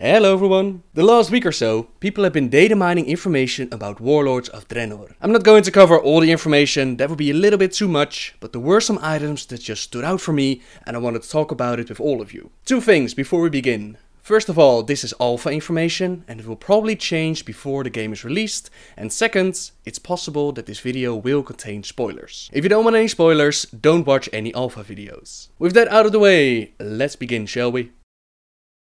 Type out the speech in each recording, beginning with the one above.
Hello everyone! The last week or so, people have been data mining information about Warlords of Draenor. I'm not going to cover all the information, that would be a little bit too much, but there were some items that just stood out for me and I wanted to talk about it with all of you. Two things before we begin. First of all, this is alpha information and it will probably change before the game is released. And second, it's possible that this video will contain spoilers. If you don't want any spoilers, don't watch any alpha videos. With that out of the way, let's begin, shall we?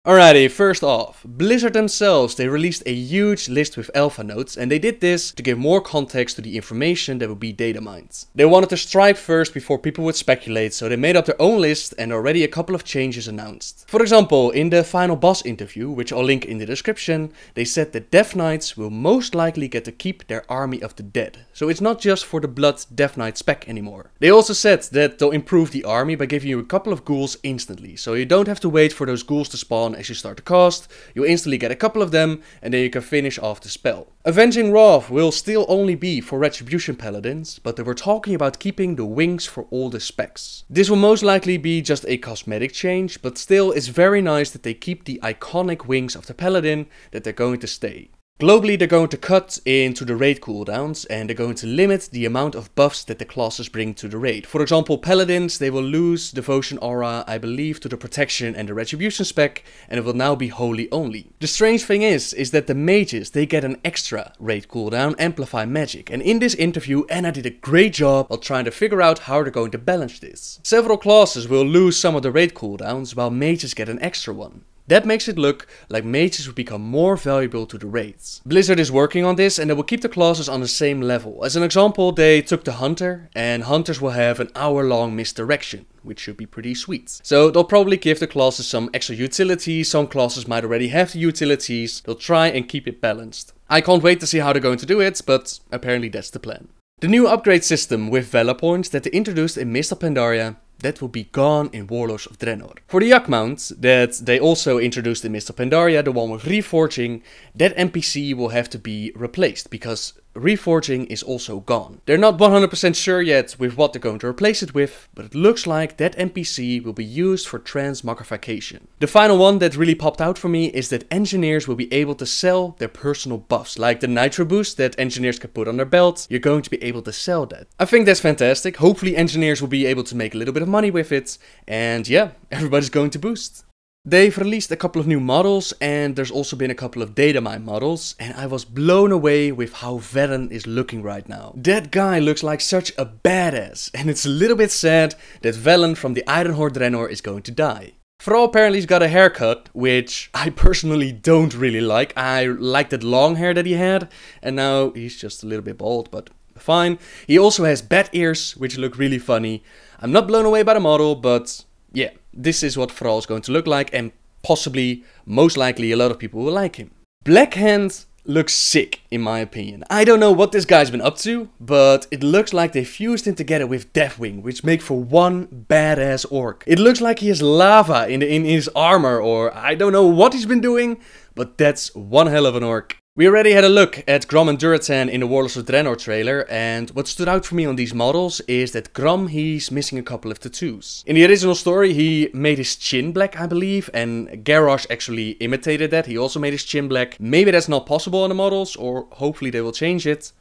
Alrighty, first off, Blizzard themselves, they released a huge list with alpha notes and they did this to give more context to the information that would be data mined. They wanted to strike first before people would speculate, so they made up their own list and already a couple of changes announced. For example, in the final boss interview, which I'll link in the description, they said that Death Knights will most likely get to keep their army of the dead. So it's not just for the Blood Death Knight spec anymore. They also said that they'll improve the army by giving you a couple of ghouls instantly, so you don't have to wait for those ghouls to spawn as you start the cast, you instantly get a couple of them and then you can finish off the spell. Avenging Wrath will still only be for Retribution Paladins, but they were talking about keeping the wings for all the specs. This will most likely be just a cosmetic change, but still it's very nice that they keep the iconic wings of the Paladin, that they're going to stay. Globally, they're going to cut into the raid cooldowns and they're going to limit the amount of buffs that the classes bring to the raid. For example, Paladins, they will lose Devotion Aura, I believe, to the Protection and the Retribution spec, and it will now be Holy only. The strange thing is that the mages, they get an extra raid cooldown, Amplify Magic, and in this interview Anna did a great job of trying to figure out how they're going to balance this. Several classes will lose some of the raid cooldowns while mages get an extra one. That makes it look like mages will become more valuable to the raids. Blizzard is working on this and they will keep the classes on the same level. As an example, they took the Hunter and Hunters will have an hour-long misdirection, which should be pretty sweet. So they'll probably give the classes some extra utility, some classes might already have the utilities, they'll try and keep it balanced. I can't wait to see how they're going to do it, but apparently that's the plan. The new upgrade system with Valor Points that they introduced in Mist of Pandaria, that will be gone in Warlords of Draenor. For the Yak mount that they also introduced in Mist of Pandaria, the one with Reforging, that NPC will have to be replaced because Reforging is also gone. They're not 100% sure yet with what they're going to replace it with, but it looks like that NPC will be used for transmogrification. The final one that really popped out for me is that engineers will be able to sell their personal buffs, like the Nitro boost that engineers can put on their belt. You're going to be able to sell that. I think that's fantastic. Hopefully engineers will be able to make a little bit of money with it, and yeah, everybody's going to boost. They've released a couple of new models and there's also been a couple of data mine models and I was blown away with how Velen is looking right now. That guy looks like such a badass and it's a little bit sad that Velen from the Ironhorde Draenor is going to die. Thrall apparently has got a haircut, which I personally don't really like. I like that long hair that he had and now he's just a little bit bald, but fine. He also has bat ears, which look really funny. I'm not blown away by the model, but yeah, this is what Thrall is going to look like and possibly, most likely, a lot of people will like him. Blackhand looks sick in my opinion. I don't know what this guy's been up to, but it looks like they fused him together with Deathwing, which make for one badass orc. It looks like he has lava in his armor or I don't know what he's been doing, but that's one hell of an orc. We already had a look at Grom and Durotan in the Warlords of Draenor trailer, and what stood out for me on these models is that Grom, he's missing a couple of tattoos. In the original story he made his chin black, I believe, and Garrosh actually imitated that. He also made his chin black. Maybe that's not possible on the models, or hopefully they will change it.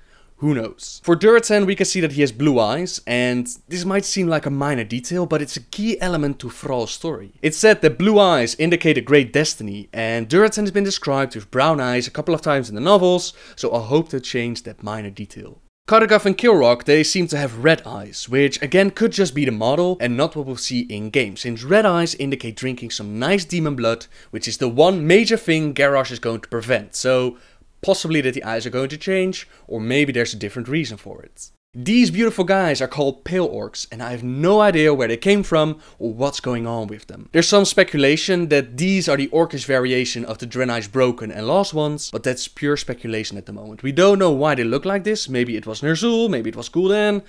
Who knows? For Durotan we can see that he has blue eyes, and this might seem like a minor detail, but it's a key element to Thrall's story. It's said that blue eyes indicate a great destiny, and Durotan has been described with brown eyes a couple of times in the novels, so I hope to change that minor detail. Kargath and Kilrock, they seem to have red eyes, which again could just be the model and not what we'll see in game, since red eyes indicate drinking some nice demon blood, which is the one major thing Garrosh is going to prevent, so possibly that the eyes are going to change, or maybe there's a different reason for it. These beautiful guys are called Pale Orcs, and I have no idea where they came from or what's going on with them. There's some speculation that these are the Orcish variation of the Draenei's Broken and Lost ones, but that's pure speculation at the moment. We don't know why they look like this. Maybe it was Ner'zhul, maybe it was Gul'dan.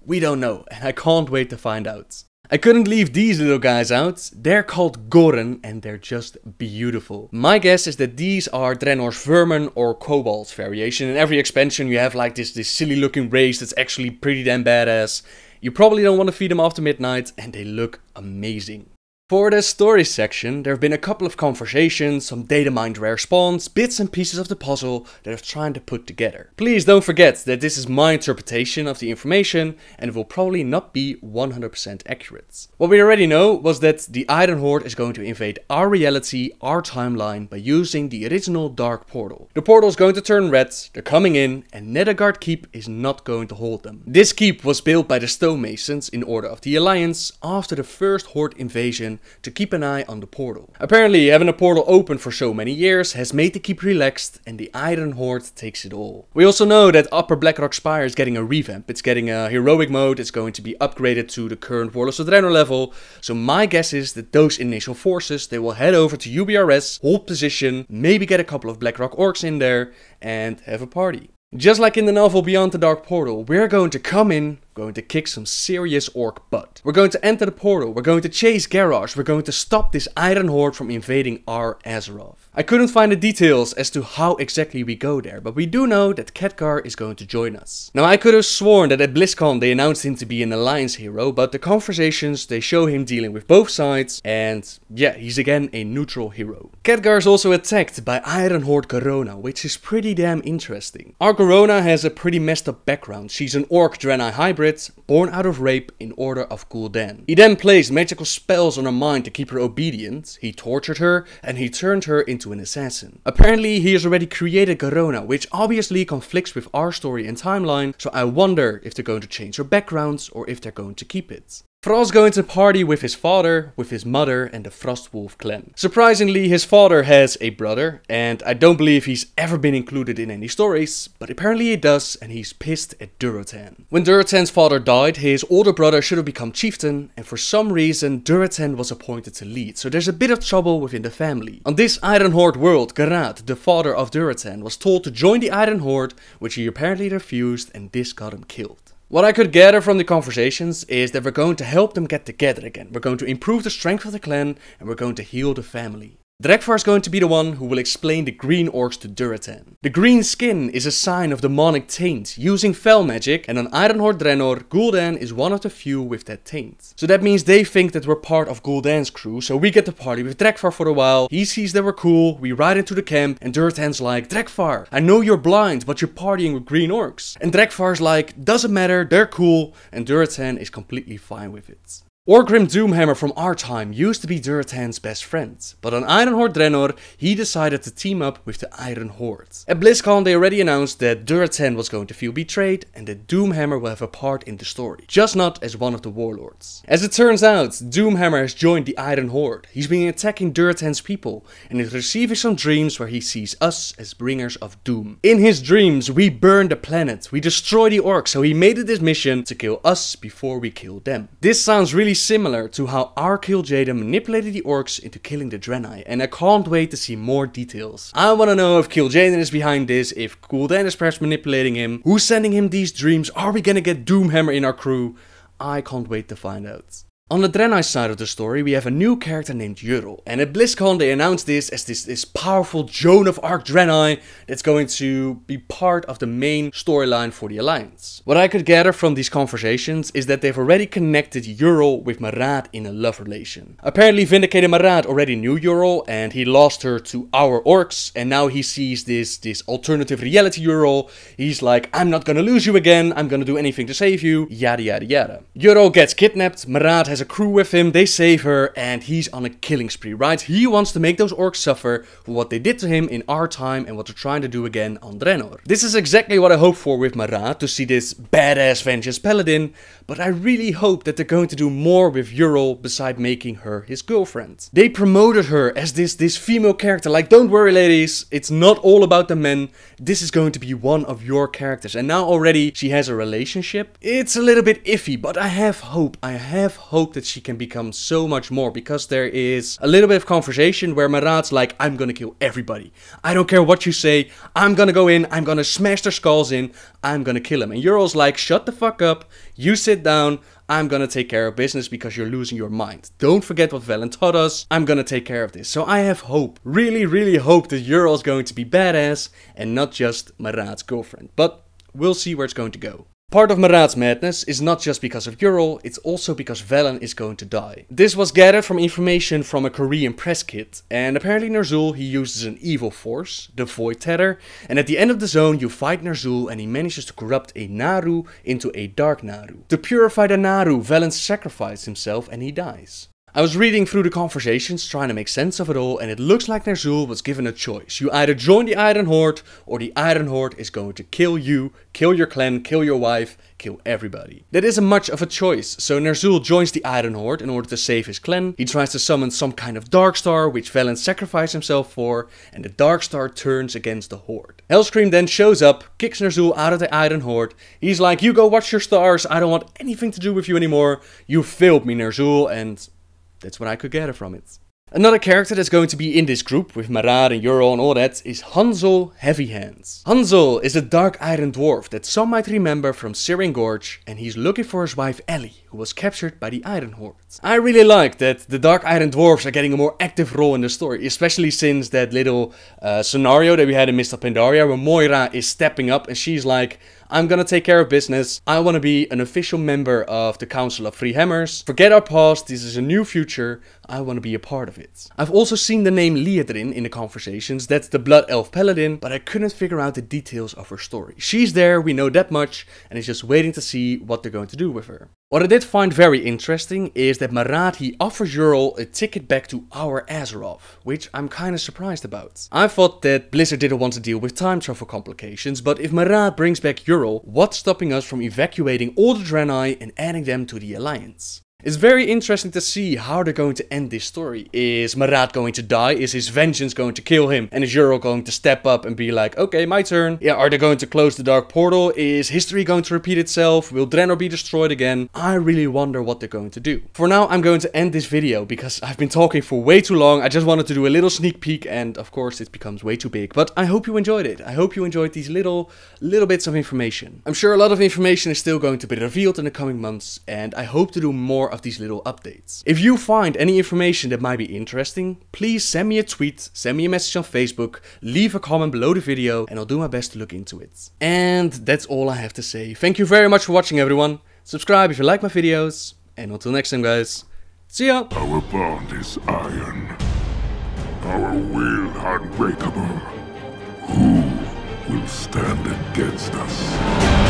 We don't know, and I can't wait to find out. I couldn't leave these little guys out. They're called Goren and they're just beautiful. My guess is that these are Draenor's Vermin or Kobolds variation. In every expansion you have like this silly looking race that's actually pretty damn badass. You probably don't want to feed them after midnight and they look amazing. For the story section, there have been a couple of conversations, some data mined rare spawns, bits and pieces of the puzzle that I've tried to put together. Please don't forget that this is my interpretation of the information and it will probably not be 100% accurate. What we already know was that the Iron Horde is going to invade our reality, our timeline, by using the original Dark Portal. The portal is going to turn red, they're coming in, and Nethergard Keep is not going to hold them. This keep was built by the stonemasons in Order of the Alliance after the first Horde invasion to keep an eye on the portal. Apparently having a portal open for so many years has made the keep relaxed and the Iron Horde takes it all. We also know that Upper Blackrock Spire is getting a revamp. It's getting a heroic mode, it's going to be upgraded to the current Warlords of Draenor level, so my guess is that those initial forces, they will head over to UBRS, hold position, maybe get a couple of Blackrock orcs in there and have a party. Just like in the novel Beyond the Dark Portal, we're going to come in, going to kick some serious orc butt. We're going to enter the portal, we're going to chase Garrosh, we're going to stop this Iron Horde from invading our Azeroth. I couldn't find the details as to how exactly we go there, but we do know that Khadgar is going to join us. Now I could have sworn that at BlizzCon they announced him to be an Alliance hero, but the conversations, they show him dealing with both sides, and yeah, he's again a neutral hero. Khadgar is also attacked by Iron Horde Garona, which is pretty damn interesting. Our Garona has a pretty messed up background. She's an Orc Draenei hybrid, born out of rape in Order of Gul'dan. He then placed magical spells on her mind to keep her obedient, he tortured her, and he turned her into an assassin. Apparently he has already created Garona, which obviously conflicts with our story and timeline, so I wonder if they're going to change her backgrounds or if they're going to keep it. Thrall's going to party with his father, with his mother and the Frostwolf clan. Surprisingly, his father has a brother, and I don't believe he's ever been included in any stories, but apparently he does, and he's pissed at Durotan. When Durotan's father died, his older brother should have become chieftain, and for some reason Durotan was appointed to lead, so there's a bit of trouble within the family. On this Iron Horde world, Garad, the father of Durotan, was told to join the Iron Horde, which he apparently refused, and this got him killed. What I could gather from the conversations is that we're going to help them get together again. We're going to improve the strength of the clan and we're going to heal the family. Drekvar is going to be the one who will explain the green orcs to Durotan. The green skin is a sign of demonic taint, using fel magic, and on Iron Horde Draenor, Gul'dan is one of the few with that taint. So that means they think that we're part of Gul'dan's crew, so we get to party with Drekvar for a while, he sees that we're cool, we ride into the camp, and Durotan's like, Drekvar, I know you're blind, but you're partying with green orcs. And Drekvar's like, doesn't matter, they're cool, and Durotan is completely fine with it. Orgrim Doomhammer from our time used to be Durotan's best friend, but on Iron Horde Draenor, he decided to team up with the Iron Horde. At BlizzCon they already announced that Durotan was going to feel betrayed and that Doomhammer will have a part in the story, just not as one of the warlords. As it turns out, Doomhammer has joined the Iron Horde. He's been attacking Durotan's people and is receiving some dreams where he sees us as bringers of doom. In his dreams, we burn the planet, we destroy the orcs, so he made it his mission to kill us before we kill them. This sounds really similar to how our Kil'jaeden manipulated the orcs into killing the Draenei, and I can't wait to see more details. I wanna know if Kil'jaeden is behind this, if Gul'dan is perhaps manipulating him, who's sending him these dreams, are we gonna get Doomhammer in our crew? I can't wait to find out. On the Draenei side of the story, we have a new character named Yurel, and at BlizzCon they announced this as this powerful Joan of Arc Draenei that's going to be part of the main storyline for the Alliance. What I could gather from these conversations is that they've already connected Yurel with Marad in a love relation. Apparently Vindicated Marad already knew Yurel and he lost her to our orcs, and now he sees this alternative reality Yurel. He's like, I'm not gonna lose you again, I'm gonna do anything to save you, yada yada yada. Yurel gets kidnapped, Marad has a crew with him, they save her, and he's on a killing spree, right? He wants to make those orcs suffer for what they did to him in our time and what they're trying to do again on Draenor. This is exactly what I hope for with Marad, to see this badass vengeance paladin, but I really hope that they're going to do more with Yurel beside making her his girlfriend. They promoted her as this female character, like, don't worry ladies, it's not all about the men, this is going to be one of your characters, and now already she has a relationship. It's a little bit iffy, but I have hope that she can become so much more, because there is a little bit of conversation where Marad's like, I'm gonna kill everybody. I don't care what you say, I'm gonna go in, I'm gonna smash their skulls in, I'm gonna kill them. And Yurel's like, shut the fuck up, you sit down, I'm gonna take care of business because you're losing your mind. Don't forget what Velen taught us, I'm gonna take care of this. So I have hope, really hope that Yurel's going to be badass and not just Marad's girlfriend. But we'll see where it's going to go. Part of Marat's madness is not just because of Ural, it's also because Velen is going to die. This was gathered from information from a Korean press kit, and apparently Ner'zhul, he uses an evil force, the Void Tether, and at the end of the zone you fight Ner'zhul and he manages to corrupt a Naru into a Dark Naru. To purify the Naru, Velen sacrifices himself and he dies. I was reading through the conversations trying to make sense of it all, and it looks like Ner'zhul was given a choice. You either join the Iron Horde, or the Iron Horde is going to kill you, kill your clan, kill your wife, kill everybody. That isn't much of a choice, so Ner'zhul joins the Iron Horde in order to save his clan. He tries to summon some kind of Darkstar, which Velen sacrificed himself for, and the Darkstar turns against the Horde. Hellscream then shows up, kicks Ner'zhul out of the Iron Horde. He's like, you go watch your stars, I don't want anything to do with you anymore. You failed me, Ner'zhul, and that's what I could gather from it. Another character that's going to be in this group, with Marat and Ural and all that, is Hanzol Heavy Hands. Hanzol is a dark iron dwarf that some might remember from Syrian Gorge, and he's looking for his wife Ellie, who was captured by the Iron Hordes. I really like that the dark iron dwarves are getting a more active role in the story, especially since that little scenario that we had in Mist of Pandaria, where Moira is stepping up and she's like, I'm gonna take care of business. I want to be an official member of the Council of Three Hammers. Forget our past, this is a new future. I want to be a part of it. I've also seen the name Liedrin in the conversations. That's the Blood Elf Paladin, but I couldn't figure out the details of her story. She's there, we know that much, and it's just waiting to see what they're going to do with her. What I did find very interesting is that Marat, he offers Ural a ticket back to our Azeroth, which I'm kinda surprised about. I thought that Blizzard didn't want to deal with time travel complications, but if Marat brings back Ural, what's stopping us from evacuating all the Draenei and adding them to the Alliance? It's very interesting to see how they're going to end this story. Is Marat going to die? Is his vengeance going to kill him? And is Ural going to step up and be like, okay, my turn? Yeah, are they going to close the Dark Portal? Is history going to repeat itself? Will Draenor be destroyed again? I really wonder what they're going to do. For now, I'm going to end this video because I've been talking for way too long. I just wanted to do a little sneak peek and of course it becomes way too big. But I hope you enjoyed it. I hope you enjoyed these little bits of information. I'm sure a lot of information is still going to be revealed in the coming months and I hope to do more of these little updates. If you find any information that might be interesting, please send me a tweet, send me a message on Facebook, leave a comment below the video and I'll do my best to look into it. And that's all I have to say. Thank you very much for watching everyone. Subscribe if you like my videos and until next time guys, see ya! Our bond is iron, our will unbreakable. Who will stand against us?